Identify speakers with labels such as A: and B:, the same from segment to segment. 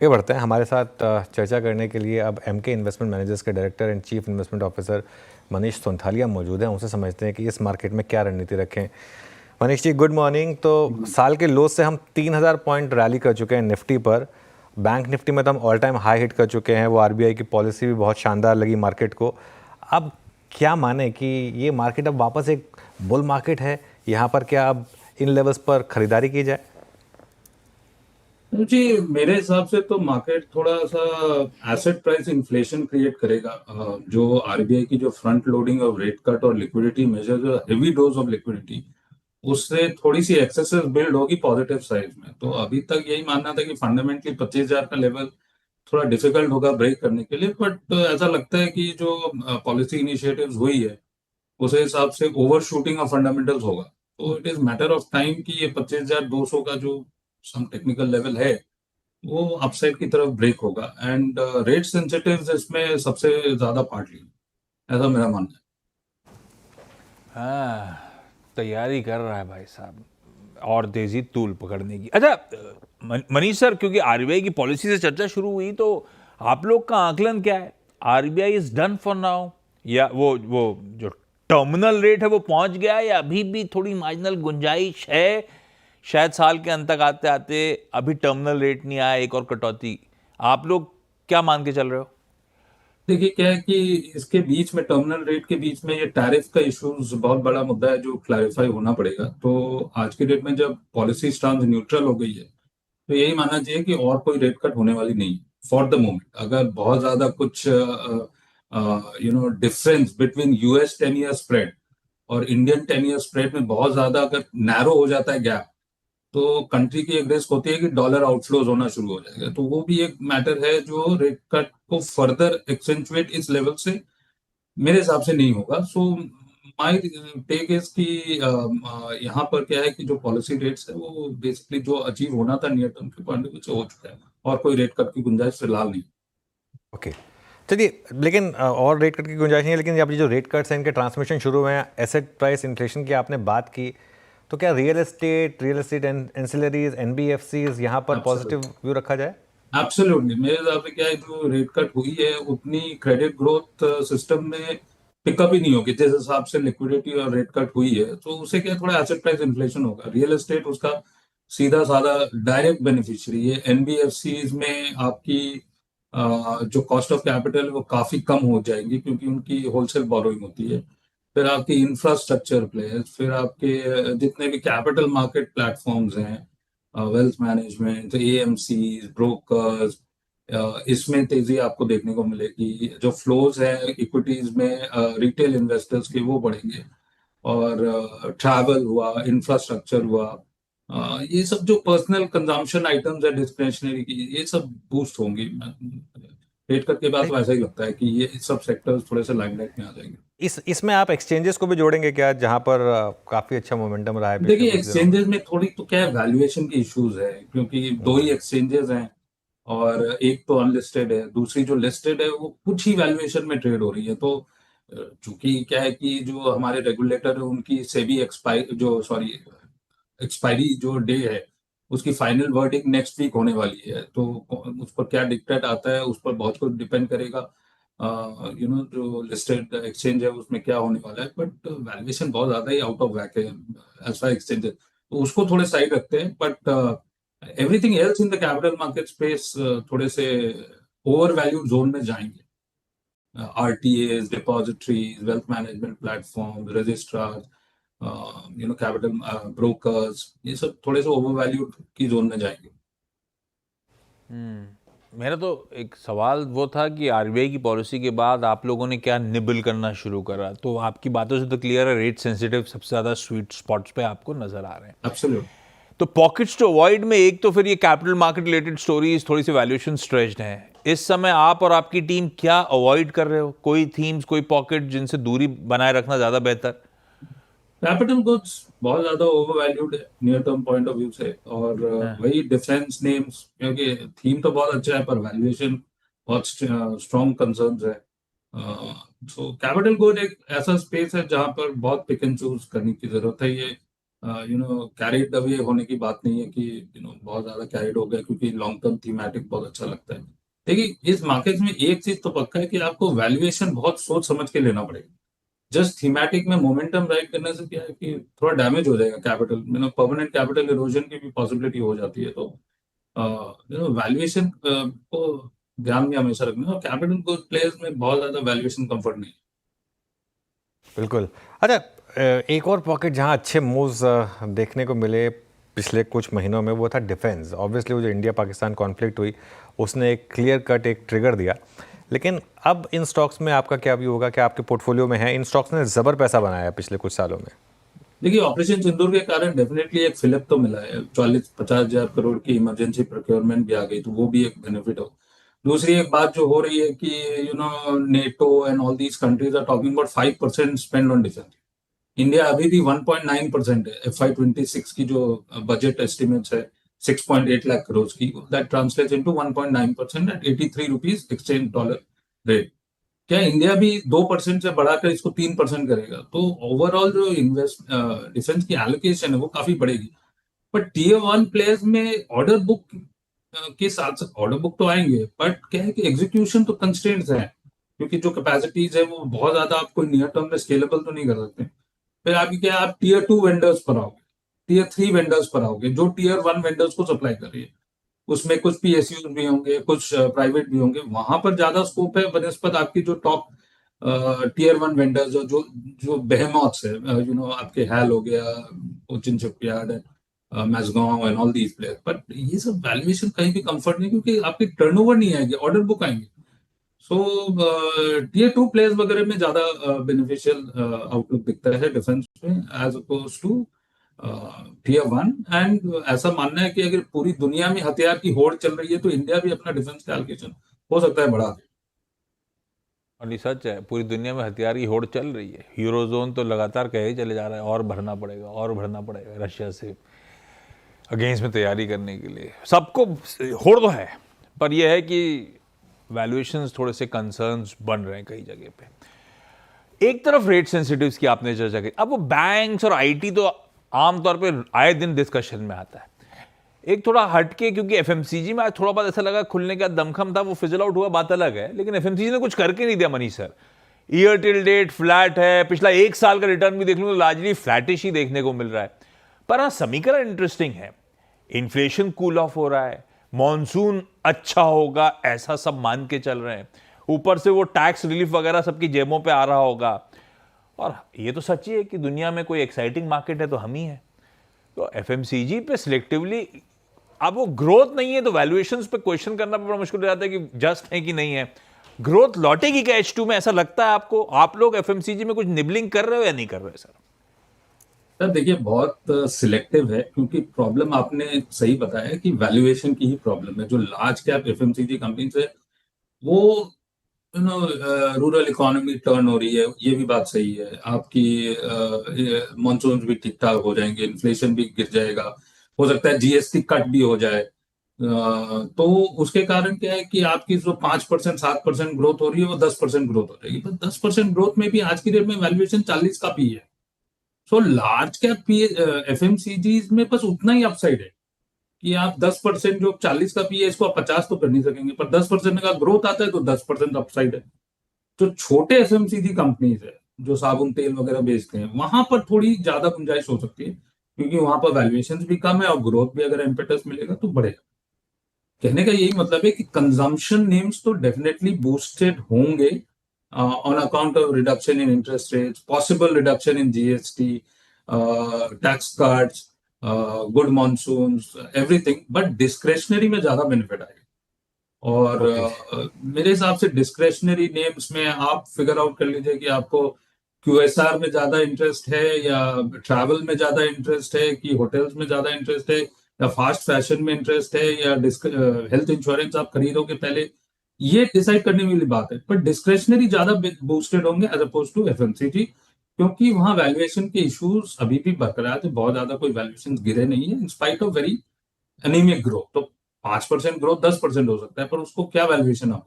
A: आगे बढ़ते हैं। हमारे साथ चर्चा करने के लिए अब एमके इन्वेस्टमेंट मैनेजर्स के director and chief investment officer Manish Sonthalia मौजूद हैं। उनसे समझते हैं कि इस मार्केट में क्या रणनीति रखें। Manish ji, good morning. तो साल के लो से हम 3000 पॉइंट रैली कर चुके हैं निफ्टी पर। बैंक निफ्टी में तो हम ऑल टाइम हाई हिट कर चुके हैं। वो आरबीआई की पॉलिसी भी बहुत शानदार लगी मार्केट को। अब क्या माने कि ये मार्केट अब वापस एक बुल मार्केट है, यहाँ पर क्या अब इन लेवल्स पर खरीदारी की जाए?
B: जी, मेरे हिसाब से तो मार्केट थोड़ा सा एसेट प्राइस इन्फ्लेशन क्रिएट करेगा। जो आरबीआई की जो front loading of rate cut और लिक्विडिटी मेजर, जो हेवी डोज ऑफ लिक्विडिटी, उससे थोड़ी सी एक्सेसिव बिल्ड होगी पॉजिटिव साइड में। तो अभी तक यही मानना था कि फंडामेंटली 25,000 का लेवल थोड़ा डिफिकल्ट होगा ब्रेक करने के लिए, बट ऐसा लगता है कि जो पॉलिसी इनिशिएटिव्स हुई है उस हिसाब से ओवर शूटिंग ऑफ फंडामेंटल्स होगा। तो it is matter of time कि ये 25,200 का जो सम टेक्निकल लेवल है वो अपसाइड की तरफ ब्रेक होगा। एंड रेट सेंसिटिव इसमें सबसे ज्यादा पार्ट लिया, ऐसा मेरा मानना है।
C: हाँ, तैयारी कर रहा है भाई साहब और तेजी तूल पकड़ने की। अच्छा, मनीष सर, क्योंकि आरबीआई की पॉलिसी से चर्चा शुरू हुई तो आप लोग का आकलन क्या है? RBI is done for now, या वो जो टर्मिनल रेट है वो पहुंच गया है, या अभी भी थोड़ी मार्जिनल गुंजाइश है? शायद साल के अंत तक आते आते अभी टर्मिनल रेट नहीं आया, एक और कटौती। आप लोग क्या मान के चल रहे हो?
B: देखिए क्या है कि इसके बीच में, टर्मिनल रेट के बीच में, ये टैरिफ का इश्यूज बहुत बड़ा मुद्दा है जो क्लैरिफाई होना पड़ेगा। तो आज की डेट में जब पॉलिसी स्टांस न्यूट्रल हो गई है तो यही मानना चाहिए कि और कोई रेट कट होने वाली नहीं फॉर द मोमेंट। अगर बहुत ज्यादा कुछ difference between US 10 year spread और इंडियन 10 ईयर स्प्रेड में बहुत ज्यादा अगर नैरो हो जाता है गैप, तो कंट्री की एक रिस्क होती है कि डॉलर आउटफ्लोज होना शुरू हो जाएगा। तो वो भी एक मैटर है जो रेट कट को फर्दर एक्सेंचुएट इस लेवल से मेरे हिसाब से नहीं होगा। सो माय टेक इज कि यहाँ पर क्या है कि जो पॉलिसी रेट्स है वो बेसिकली जो अचीव होना था नियर टर्म के पॉइंट ऑफ व्यू से हो चुका है, और कोई रेट कट की गुंजाइश फिलहाल नहीं।
A: ओके, चलिए। लेकिन और रेट कट की गुंजाइश नहीं है, लेकिन अब ये जो रेट कट्स हैं इनके ट्रांसमिशन शुरू हुए हैं, एसेट प्राइस इन्फ्लेशन की आपने बात की, तो क्या रियल एस्टेट एंसिलरीज एनबीएफसीज यहाँ पर पॉजिटिव
B: एब्सोल्युटली,
A: व्यू रखा जाए?
B: एब्सोल्युटली मेरे हिसाब से क्या है, जो रेट कट हुई है उतनी क्रेडिट ग्रोथ सिस्टम में पिकअप ही नहीं होगी जिस हिसाब से लिक्विडिटी और रेट कट हुई है। तो उसे क्या, थोड़ा एसेट प्राइस इन्फ्लेशन होगा। रियल एस्टेट उसका सीधा साधा डायरेक्ट बेनिफिशियरी है। एनबीएफसीज में आपकी जो कॉस्ट ऑफ कैपिटल है वो काफी कम हो जाएगी क्योंकि उनकी होलसेल बोरोइंग होती है। फिर आपकी इंफ्रास्ट्रक्चर प्लेयर्स, फिर आपके जितने भी कैपिटल मार्केट प्लेटफॉर्म्स हैं, वेल्थ मैनेजमेंट, एएमसी, ब्रोकर्स, इसमें तेजी आपको देखने को मिलेगी। जो फ्लोज है इक्विटीज में रिटेल इन्वेस्टर्स के, वो बढ़ेंगे। और ट्रैवल हुआ, इंफ्रास्ट्रक्चर हुआ, ये सब जो पर्सनल कंजम्पशन आइटम्स है डिस्क्रिशनरी की, ये सब बूस्ट होंगी। रेट कट के बाद तो ऐसा ही लगता है कि ये सब सेक्टर्स थोड़े से लाइमलाइट में आ जाएंगे।
A: इसमें आप एक्सचेंजेस को भी जोड़ेंगे क्या, जहां पर काफी अच्छा मोमेंटम रहा है पिछले
B: देखिए,
A: कुछ दिनों में?
B: एक्सचेंजेस में थोड़ी तो क्या है, वैल्यूएशन की इश्यूज है, क्योंकि दो ही एक्सचेंजेस हैं और एक तो अनलिस्टेड है, दूसरी जो लिस्टेड है वो कुछ ही वैल्यूएशन में ट्रेड हो रही है। तो चूंकि क्या है कि जो हमारे रेगुलेटर है उनकी सेबी एक्सपायर जो सॉरी एक्सपायरी जो डे है उसकी फाइनल वर्डिंग नेक्स्ट वीक होने वाली है। तो उस पर क्या डिक्टेट आता है उस पर बहुत कुछ डिपेंड करेगा। जो लिस्टेड एक्सचेंज है उसमें क्या होने वाला है, बट वैल्यूएशन बहुत ज्यादा ही आउट ऑफ वैक है एज फार एक्सचेंज, तो उसको थोड़े साइड रखते हैं। But everything else in the capital market space थोड़े से ओवर वैल्यूड जोन में जाएंगे। RTA, depositories, wealth management platform, registrar, capital brokers, ये सब थोड़े से ओवर वैल्यूड की जोन में जाएंगे।
C: मेरा तो एक सवाल वो था कि आरबीआई की पॉलिसी के बाद आप लोगों ने क्या निबल करना शुरू करा। तो आपकी बातों से तो क्लियर है, रेट सेंसिटिव सबसे ज़्यादा स्वीट स्पॉट्स पे आपको नजर आ रहे हैं।
B: एब्सोल्यूट।
C: तो पॉकेट्स टू अवॉइड में एक तो फिर ये कैपिटल मार्केट रिलेटेड स्टोरीज, थोड़ी सी वैल्यूएशन स्ट्रेच्ड हैं। इस समय आप और आपकी टीम क्या अवॉइड कर रहे हो? कोई थीम्स, कोई पॉकेट जिनसे दूरी बनाए रखना ज़्यादा बेहतर?
B: कैपिटल गुड्स बहुत ज्यादा ओवर वैल्यूड है near term point of view से। और
C: हाँ।
B: वही डिफेंस नेम्स, क्योंकि थीम तो बहुत अच्छा है पर वैल्यूएशन बहुत स्ट्रॉन्ग कंसर्न्स है। सो कैपिटल गुड एक ऐसा स्पेस है जहां पर बहुत पिक एंड चूज करने की जरूरत है। ये कैरिड अवे होने की बात नहीं है कि बहुत ज्यादा कैरिड हो गया, क्योंकि लॉन्ग टर्म थीमेटिक बहुत अच्छा लगता है। देखिए, इस मार्केट में एक चीज तो पक्का है कि आपको वैल्यूएशन बहुत सोच समझ के लेना पड़ेगा। जस्ट थीमेटिक में मोमेंटम राइड करने से क्या है कि थोड़ा डैमेज हो जाएगा कैपिटल, परमानेंट कैपिटल इरोजन की भी पॉसिबिलिटी हो जाती है। तो वैल्यूएशन को ध्यान में हमेशा रखना, और कैपिटल को प्लेयर्स में बहुत ज्यादा वैल्यूएशन कंफर्ट नहीं है।
A: बिल्कुल। अच्छा, एक और पॉकेट जहां अच्छे मूव्स देखने को मिले पिछले कुछ महीनों में वो था डिफेंस। ऑब्वियसली वो जो इंडिया पाकिस्तान कॉन्फ्लिक्ट हुई उसने एक क्लियर कट एक ट्रिगर दिया, लेकिन अब इन स्टॉक्स में आपका क्या व्यू होगा कि आपके पोर्टफोलियो में है? इन स्टॉक्स ने ज़बर पैसा बनाया है पिछले कुछ सालों में।
B: देखिए, ऑपरेशन सिंदूर के कारण डेफिनेटली एक फिलअप तो मिला है। 40-50 हजार करोड़ की इमरजेंसी प्रोक्योरमेंट भी आ गई, तो वो भी एक बेनिफिट हो। दूसरी एक बात जो हो रही है कि NATO and all these countries are talking about 5% spend on defence. India अभी भी 1.9% है। FY26 की जो बजट एस्टिमेट्स है 6.8 लाख करोड़ की, that translates into 1.9% at 83 rupees exchange dollar rate. क्या इंडिया भी 2% से बढ़ाकर इसको 3% करेगा, तो ओवरऑल जो इन्वेस्ट डिफेंस की एलोकेशन है वो काफी बढ़ेगी। बट Tier 1 प्लेयर्स में ऑर्डर बुक के साथ साथ ऑर्डर बुक तो आएंगे, बट क्या है कि एग्जीक्यूशन तो कंस्ट्रेंट्स है, क्योंकि जो कैपेसिटीज है वो बहुत ज्यादा आप कोई नियर टर्म में स्केलेबल तो नहीं कर सकते। फिर आपकी क्या है, आप Tier 2 वेंडर्स पर आओगे, Tier 3 वेंडर्स पर आओगे, जो Tier 1 वेंडर्स को सप्लाई कर रही है। उसमें कुछ PSUs भी होंगे, कुछ प्राइवेट भी होंगे, वहां पर ज्यादा स्कोप है बनस्पत आपकी जो टॉप Tier 1 वेंडर्स जो जो बेहेमॉथ्स है, आपके हैल हो गया, Cochin shipyard, Mazagon and all these player. But ये सब वैल्यूएशन कहीं भी कंफर्ट नहीं, क्योंकि आपकी टर्नओवर नहीं आएगी, ऑर्डर बुक आएंगे। सो Tier 2 प्लेयर्स वगैरह में ज्यादा बेनिफिशियल आउटलुक दिखता है डिफेंस में, as oppose to Tier 1। And ऐसा मानना है कि अगर पूरी दुनिया में हथियार की होड़ चल रही है, तो इंडिया भी अपना डिफेंस का एलोकेशन हो सकता है बढ़ा दे।
C: और ये सच है, पूरी दुनिया में हथियार की होड़ चल रही है। यूरोजोन तो लगातार कहे ही चले जा रहा है और भरना पड़ेगा और भरना पड़ेगा रशिया से अगेंस्ट में तैयारी करने के लिए। सबको होड़ तो है, पर यह है कि वैल्यूएशंस थोड़े से कंसर्न्स बन रहे हैं कई जगह पे। एक तरफ रेट सेंसिटिव्स की आपने चर्चा की, अब वो बैंक्स और आईटी तो आमतौर पे आए दिन डिस्कशन में आता है। एक थोड़ा हटके, क्योंकि एफएमसीजी में आज थोड़ा बहुत ऐसा लगा खुलने का दमखम था, वो फिजल आउट हुआ, बात अलग है, लेकिन एफएमसीजी ने कुछ करके नहीं दिया Manish sir. Year till date flat है, पिछला एक साल का रिटर्न भी देख लूं तो लार्जली फ्लैटिश ही देखने को मिल रहा है। पर हाँ, समीकरण इंटरेस्टिंग है। इन्फ्लेशन कूल ऑफ हो रहा है, मॉनसून अच्छा होगा ऐसा सब मान के चल रहे हैं, ऊपर से वो टैक्स रिलीफ वगैरह सबकी जेबों पे आ रहा होगा। और ये तो सच्ची है कि दुनिया में कोई एक्साइटिंग मार्केट है तो हम ही है। तो एफएमसीजी पे सिलेक्टिवली, अब वो ग्रोथ नहीं है तो वैल्यूएशंस पे क्वेश्चन करना बड़ा मुश्किल हो जाता है कि जस्ट है कि नहीं है। ग्रोथ लौटेगी क्या H2 में, ऐसा लगता है आपको? आप लोग एफएमसीजी में कुछ निबलिंग कर रहे हो या नहीं कर रहे सर?
B: सर देखिए, बहुत सिलेक्टिव है, क्योंकि प्रॉब्लम आपने सही बताया कि वैल्यूएशन की ही प्रॉब्लम है। जो लार्ज कैप FMCG कंपनीज है वो रूरल इकोनॉमी टर्न हो रही है, ये भी बात सही है आपकी। मॉनसून भी ठीक ठाक हो जाएंगे, इन्फ्लेशन भी गिर जाएगा, हो सकता है GST कट भी हो जाए। तो उसके कारण क्या है कि आपकी जो 5% 7% ग्रोथ हो रही है वो 10% ग्रोथ हो जाएगी। पर 10% ग्रोथ में भी आज की डेट में वैल्यूएशन 40 का पी है। So large cap P FMCG में बस उतना ही अपसाइड है कि आप 10%, जो 40 का पी है इसको आप 50 तो कर नहीं सकेंगे, पर 10% का ग्रोथ आता है तो 10% अपसाइड है। जो छोटे FMCG कंपनीज है जो साबुन तेल वगैरह बेचते हैं, वहां पर थोड़ी ज्यादा गुंजाइश हो सकती है, क्योंकि वहां पर वैल्यूएशन भी कम है और ग्रोथ भी अगर इम्पेटस मिलेगा तो बढ़ेगा। कहने का यही मतलब है कि कंजम्पशन नेम्स तो डेफिनेटली बूस्टेड होंगे on account of reduction in interest rates, possible reduction in GST, tax cuts, good monsoon, everything. But discretionary में ज्यादा बेनिफिट आएगा। और मेरे हिसाब से डिस्क्रेशनरी नेम्स में आप फिगर आउट कर लीजिए कि आपको QSR में ज्यादा इंटरेस्ट है, या ट्रैवल में ज्यादा इंटरेस्ट है, कि होटल्स में ज्यादा इंटरेस्ट है, या फास्ट फैशन में इंटरेस्ट है, या हेल्थ इंश्योरेंस आप खरीदोगे पहले। ये डिसाइड करने वाली बात है, पर डिस्क्रेशनरी ज्यादा बूस्टेड होंगे एज अपोज टू FMCG, क्योंकि वहां वैल्यूएशन के इश्यूज अभी भी बरकरार है। बहुत ज्यादा कोई वैल्यूएशन गिरे नहीं है in spite of very anaemic growth. तो 5% ग्रोथ 10% हो सकता है, पर उसको क्या वैल्यूएशन आप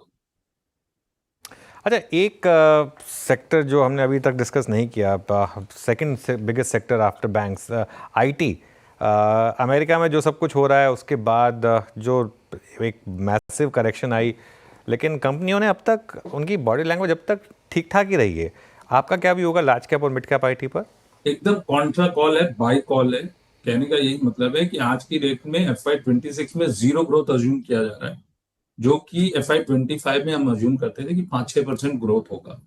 A: अच्छा, एक सेक्टर जो हमने अभी तक डिस्कस नहीं किया, second biggest sector after banks, IT. America में जो सब कुछ हो रहा है उसके बाद जो एक मैसिव करेक्शन आई, लेकिन कंपनियों ने अब तक उनकी बॉडी लैंग्वेज अब तक ठीक ठाक ही रही है। आपका क्या भी होगा लार्ज कैप और मिड कैप आईटी पर?
B: एकदम कॉन्ट्रा कॉल है, बाई कॉल है। कहने का यही मतलब है कि आज की डेट में FY26 में जीरो ग्रोथ अज्यूम किया जा रहा है, जो कि FY25 में हम अज्यूम करते थे कि 5-6% ग्रोथ होगा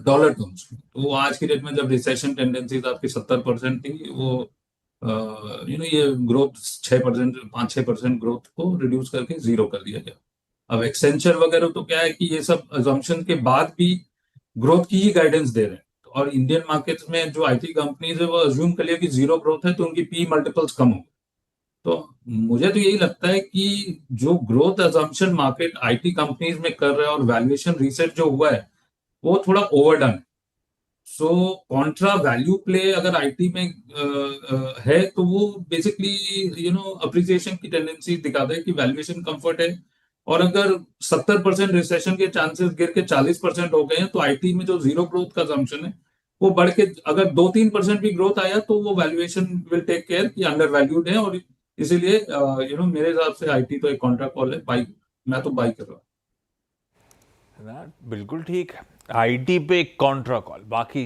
B: डॉलर टर्म्स में। तो आज की डेट में जब रिसेशन टेंडेंसीज आपकी 70% थी, वो ये ग्रोथ 6%, 5-6% ग्रोथ को रिड्यूस करके जीरो कर दिया गया। अब एक्सेंचर वगैरह तो क्या है कि ये सब अजम्पशन के बाद भी ग्रोथ की ही गाइडेंस दे रहे हैं, और इंडियन मार्केट्स में जो आईटी कंपनीज है वो अज्यूम कर लिया कि जीरो ग्रोथ है तो उनकी पी मल्टीपल्स कम हो। तो मुझे तो यही लगता है कि जो growth assumption market IT companies में कर रहा है और वैल्यूएशन रीसेट जो हुआ है वो थोड़ा ओवरडन। सो कॉन्ट्रा वैल्यू प्ले अगर आईटी में है तो वो बेसिकली अप्रिसिएशन की टेंडेंसी दिखाता है कि वैल्यूएशन कंफर्ट है। और अगर 70% रिसेशन के चांसेस गिर के 40% हो गए हैं, तो आईटी में जो जीरो ग्रोथ का assumption है वो बढ़ के अगर 2-3% भी ग्रोथ आया तो वो वैल्यूएशन विल टेक केयर कि अंडर वैल्यूड है। और इसीलिए मेरे हिसाब से आईटी तो एक कॉन्ट्रा कॉल है, बाई। मैं तो बाई कर रहा हूँ।
C: ना बिल्कुल ठीक है, आईटी पे एक कॉन्ट्रा कॉल, बाकी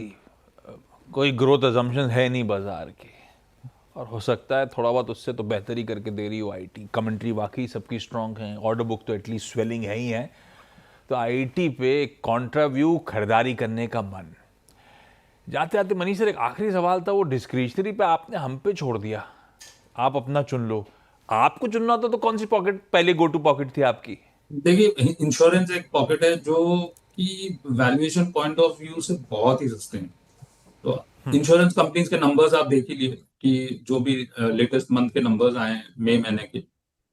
C: कोई ग्रोथ अजम्पशन है नहीं बाजार के, और हो सकता है थोड़ा बहुत उससे तो बेहतर ही करके दे रही हो आईटी। कमेंट्री वाकई सबकी स्ट्रांग है, ऑर्डर बुक तो एटलीस्ट स्वेलिंग है ही है, तो आईटी पे एक कॉन्ट्रा व्यू खरीदारी करने का मन। जाते जाते मनीष सर, एक आखिरी सवाल था, वो डिस्क्रिशनरी पे आपने हम पे छोड़ दिया, आप अपना चुन लो। आपको चुनना होता तो कौन सी पॉकेट पहले गो टू पॉकेट थी आपकी?
B: देखिए, इंश्योरेंस एक पॉकेट है जो कि वैल्यूएशन पॉइंट ऑफ व्यू से बहुत ही सस्ते हैं। तो इंश्योरेंस कंपनीज के नंबर्स आप देख ही लिए कि जो भी लेटेस्ट मंथ के नंबर्स आए हैं मई महीने के,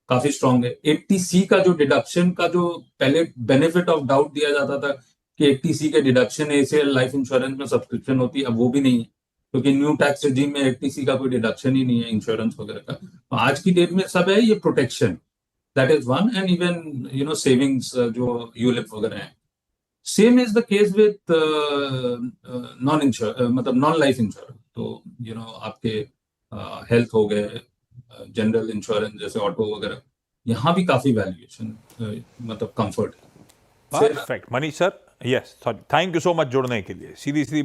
B: काफी स्ट्रांग है। 80C का जो डिडक्शन का जो पहले बेनिफिट ऑफ डाउट दिया जाता था कि 80C के डिडक्शन एसीएल लाइफ इंश्योरेंस में सब्सक्रिप्शन होती है, अब वो भी नहीं है, क्योंकि न्यू टैक्स रिजीम में 80C का कोई डिडक्शन ही नहीं है इंश्योरेंस वगैरह का। तो आज की डेट में सब है ये protection, that is one. And even savings जो यूलिप वगैरह हैं। Same is the case with non ensure, मतलब नॉन लाइफ इंश्योरेंस। तो आपके हेल्थ हो गए, जनरल इंश्योरेंस जैसे ऑटो वगैरह, यहाँ भी काफी वैल्यूएशन मतलब कंफर्ट है।
C: Perfect Manish sir, yes, sorry, thank you so much जुड़ने के लिए। सीधी सीधी